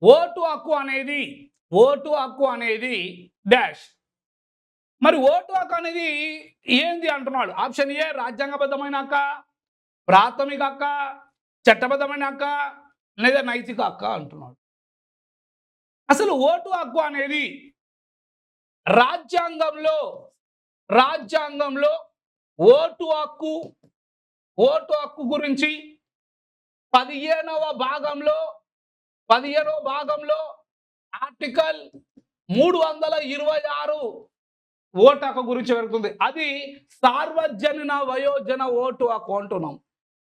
Vote హక్కు అనేది dash. మరి ఓటు హక్కు అనేది ఏంది అంటున్నాడు. ఆప్షన్ ఏ రాజ్యాంగబద్ధమైన హక్క, ప్రాథమిక హక్క, చట్టబద్ధమైన హక్క, లేదా నైతిక హక్క అంటున్నాడు. అసలు ఓటు హక్కు అనేది రాజ్యాంగంలో రాజ్యాంగంలో ఓటు హక్కు ఓటు హక్కు గురించి 15వ భాగంలో ఆర్టికల్ 326 ఓటు హక్కు గురించి వెళ్తుంది. అది సార్వజనీన వయోజన ఓటు హక్కు అంటున్నాం.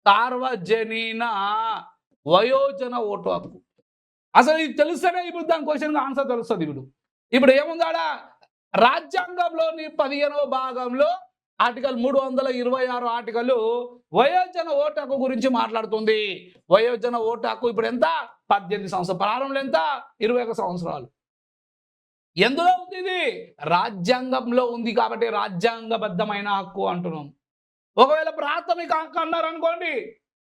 సార్వజనీన వయోజన ఓటు హక్కు. అసలు ఇది తెలుస్తేనే ఇప్పుడు దాని క్వశ్చన్ ఆన్సర్ తెలుస్తుంది. ఇప్పుడు ఏముందాడా రాజ్యాంగంలోని 15వ భాగంలో ఆర్టికల్ 326 ఆర్టికల్ వయోజన ఓటు హక్కు గురించి మాట్లాడుతుంది. వయోజన ఓటు హక్కు ఇప్పుడు ఎంత? 18 సంవత్సరాలు. ప్రారంభంలో ఎంత? 21 సంవత్సరాలు. ఎందులో ఉంది? ఇది రాజ్యాంగంలో ఉంది కాబట్టి రాజ్యాంగబద్ధమైన హక్కు అంటున్నాం. ఒకవేళ ప్రాథమిక హక్కు అన్నారు అనుకోండి,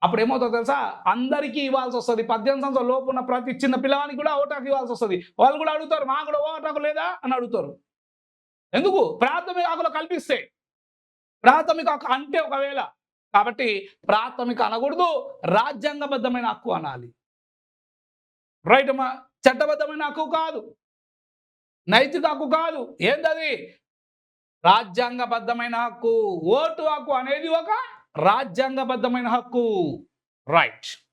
అప్పుడు ఏమవుతుందో తెలుసా? అందరికీ ఇవ్వాల్సి వస్తుంది. 18 సంవత్సరాల లోపు ఉన్న ప్రతి చిన్న పిల్లవానికి కూడా ఓటు హక్కు ఇవ్వాల్సి వస్తుంది. వాళ్ళు కూడా అడుగుతారు, మాకు కూడా ఓటు హక్కు లేదా అని అడుగుతారు. ఎందుకు? ప్రాథమిక హక్కులు కల్పిస్తే. ప్రాథమిక హక్కు అంటే ఒకవేళ, కాబట్టి ప్రాథమిక అనకూడదు, రాజ్యాంగబద్ధమైన హక్కు అనాలి. రైట్ అమ్మా. చట్టబద్ధమైన హక్కు కాదు, నైతిక హక్కు కాదు. ఏంటది? రాజ్యాంగబద్ధమైన హక్కు. ఓటు హక్కు అనేది ఒక రాజ్యాంగబద్ధమైన హక్కు. రైట్.